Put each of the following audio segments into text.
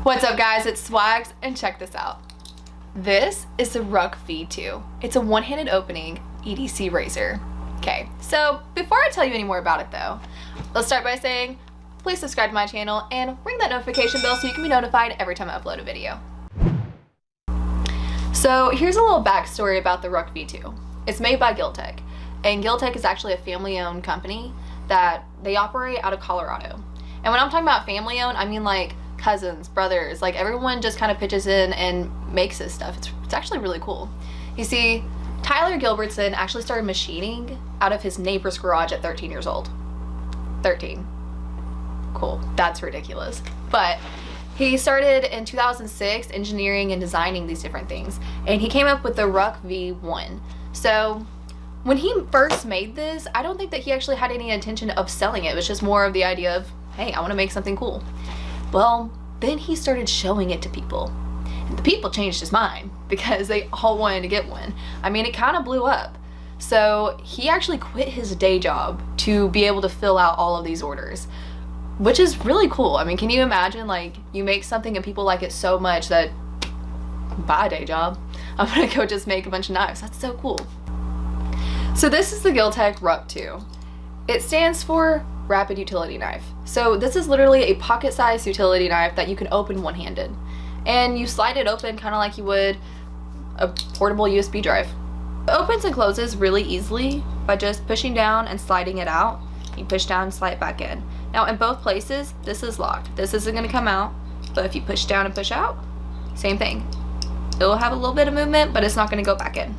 What's up guys, it's Swags, and check this out. This is the RUK V2. It's a one-handed opening EDC razor. Okay, so before I tell you any more about it though, let's start by saying, please subscribe to my channel and ring that notification bell so you can be notified every time I upload a video. So here's a little backstory about the RUK V2. It's made by Gil-Tek, and Gil-Tek is actually a family-owned company that they operate out of Colorado. And when I'm talking about family-owned, I mean like cousins, brothers, like everyone just kind of pitches in and makes this stuff. It's actually really cool. You see, Tyler Gilbertson actually started machining out of his neighbor's garage at 13 years old. 13. Cool, that's ridiculous. But he started in 2006 engineering and designing these different things, and he came up with the RUK V1. So when he first made this, I don't think that he actually had any intention of selling it. It was just more of the idea of, hey, I want to make something cool. Well, then he started showing it to people, and the people changed his mind because they all wanted to get one. I mean, it kind of blew up. So he actually quit his day job to be able to fill out all of these orders, which is really cool. I mean, can you imagine, like, you make something and people like it so much that, buy a day job, I'm gonna go just make a bunch of knives. That's so cool. So this is the Gil-Tek RUK 2. It stands for Rapid Utility Knife. So this is literally a pocket-sized utility knife that you can open one-handed. And you slide it open kind of like you would a portable USB drive. It opens and closes really easily by just pushing down and sliding it out. You push down and slide it back in. Now in both places, this is locked. This isn't going to come out, but if you push down and push out, same thing. It will have a little bit of movement, but it's not going to go back in.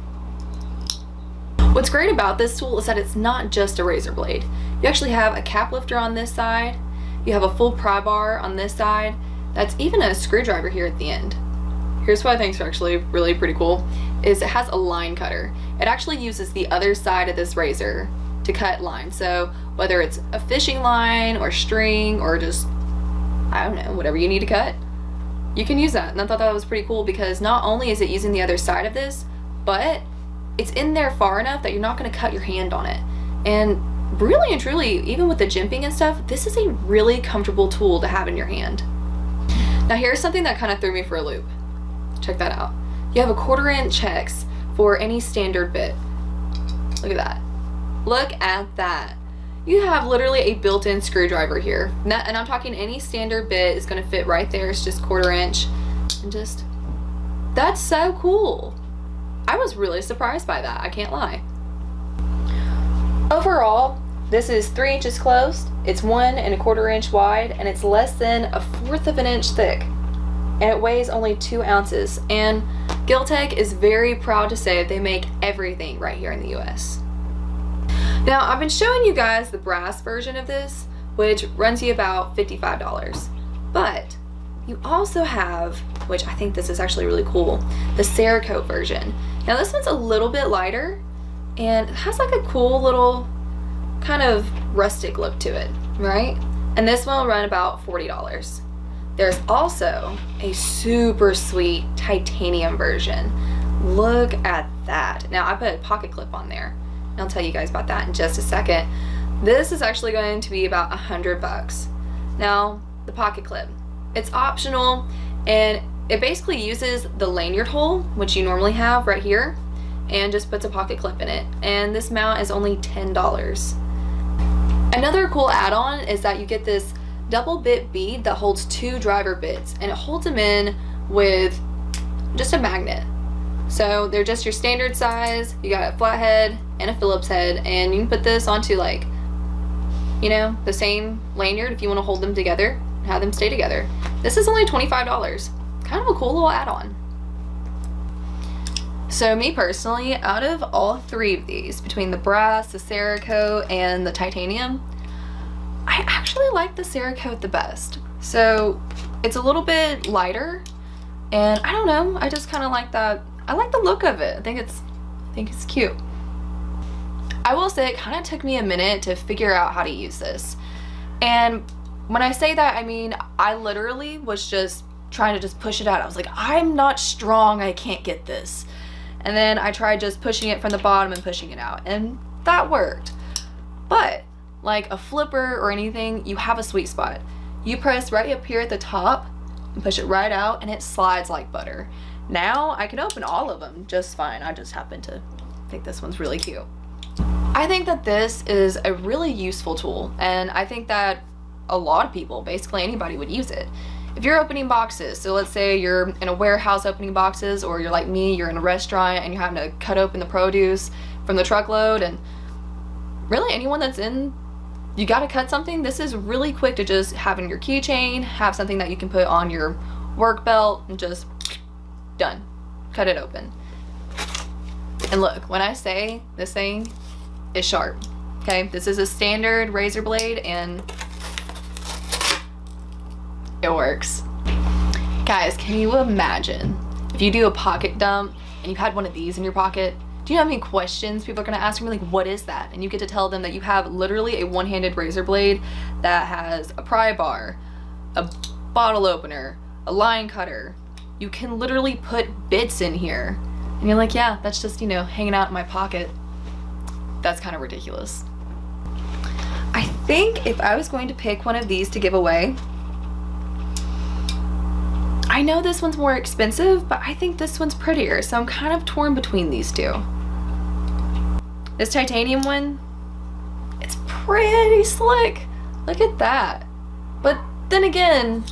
What's great about this tool is that it's not just a razor blade. You actually have a cap lifter on this side, you have a full pry bar on this side, that's even a screwdriver here at the end. Here's what I think is actually really pretty cool, is it has a line cutter. It actually uses the other side of this razor to cut lines. So whether it's a fishing line or string or just, I don't know, whatever you need to cut, you can use that. And I thought that was pretty cool because not only is it using the other side of this, but it's in there far enough that you're not going to cut your hand on it. And really and truly, even with the jimping and stuff, this is a really comfortable tool to have in your hand. Now here's something that kind of threw me for a loop. Check that out. You have a 1/4 inch hex for any standard bit. Look at that. Look at that. You have literally a built-in screwdriver here. And I'm talking any standard bit is going to fit right there. It's just 1/4 inch. And just, that's so cool. I was really surprised by that, I can't lie. Overall, this is 3 inches closed, it's 1 1/4 inch wide, and it's less than 1/4 of an inch thick. And it weighs only 2 ounces. And Gil-Tek is very proud to say that they make everything right here in the US. Now, I've been showing you guys the brass version of this, which runs you about $55. But you also have, which I think this is actually really cool, the Cerakote version. Now this one's a little bit lighter and it has like a cool little kind of rustic look to it, right? And this one will run about $40. There's also a super sweet titanium version. Look at that. Now I put a pocket clip on there. And I'll tell you guys about that in just a second. This is actually going to be about $100. Now the pocket clip, it's optional, and it basically uses the lanyard hole, which you normally have right here, and just puts a pocket clip in it. And this mount is only $10. Another cool add-on is that you get this double bit bead that holds 2 driver bits, and it holds them in with just a magnet. So they're just your standard size. You got a flat head and a Phillips head, and you can put this onto, like, you know, the same lanyard if you want to hold them together and have them stay together. This is only $25. Kind of a cool little add-on. So me personally, out of all 3 of these, between the brass, the Cerakote, and the titanium, I actually like the Cerakote the best. So it's a little bit lighter, and I don't know, I just kind of like that. I like the look of it. I think it's cute. I will say it kind of took me a minute to figure out how to use this. And when I say that, I mean, I literally was just trying to just push it out. I was like, I'm not strong, I can't get this. And then I tried just pushing it from the bottom and pushing it out, and that worked. But like a flipper or anything, you have a sweet spot. You press right up here at the top and push it right out, and it slides like butter. Now I can open all of them just fine. I just happen to think this one's really cute. I think that this is a really useful tool, and I think that a lot of people, basically anybody, would use it. If you're opening boxes, so let's say you're in a warehouse opening boxes, or you're like me, you're in a restaurant and you're having to cut open the produce from the truckload, and really anyone that's in, you gotta cut something, this is really quick to just have in your keychain, have something that you can put on your work belt, and just done. Cut it open. And look, when I say this thing is sharp, okay? This is a standard razor blade, and it works. Guys, can you imagine if you do a pocket dump and you had one of these in your pocket? Do you know how many questions people are gonna ask you? Like, what is that? And you get to tell them that you have literally a one-handed razor blade that has a pry bar, a bottle opener, a line cutter. You can literally put bits in here. And you're like, yeah, that's just, you know, hanging out in my pocket. That's kind of ridiculous. I think if I was going to pick one of these to give away, I know this one's more expensive, but I think this one's prettier, so I'm kind of torn between these two. This titanium one, it's pretty slick. Look at that. But then again,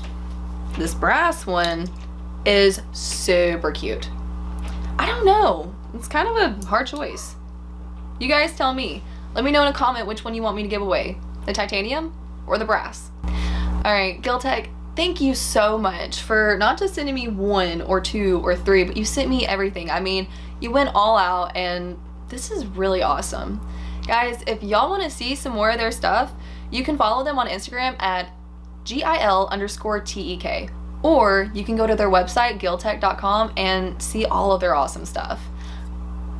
this brass one is super cute. I don't know. It's kind of a hard choice. You guys tell me. Let me know in a comment which one you want me to give away. The titanium or the brass. Alright, Gil-Tek, thank you so much for not just sending me 1 or 2 or 3, but you sent me everything. I mean, you went all out, and this is really awesome. Guys, if y'all want to see some more of their stuff, you can follow them on Instagram at GIL_TEK. Or you can go to their website, Gil-Tek.com, and see all of their awesome stuff.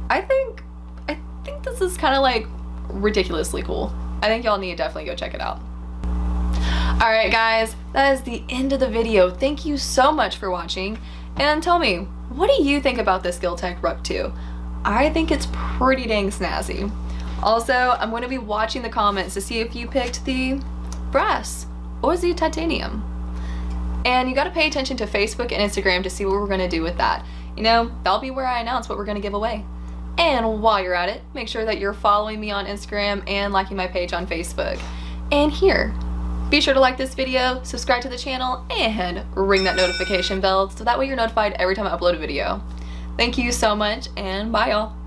I think this is kind of like ridiculously cool. I think y'all need to definitely go check it out. Alright guys, that is the end of the video. Thank you so much for watching, and tell me, what do you think about this Gil-Tek RUK 2? I think it's pretty dang snazzy. Also, I'm going to be watching the comments to see if you picked the brass or the titanium. And you got to pay attention to Facebook and Instagram to see what we're going to do with that. You know, that'll be where I announce what we're going to give away. And while you're at it, make sure that you're following me on Instagram and liking my page on Facebook. And here, be sure to like this video, subscribe to the channel, and ring that notification bell so that way you're notified every time I upload a video. Thank you so much, and bye y'all.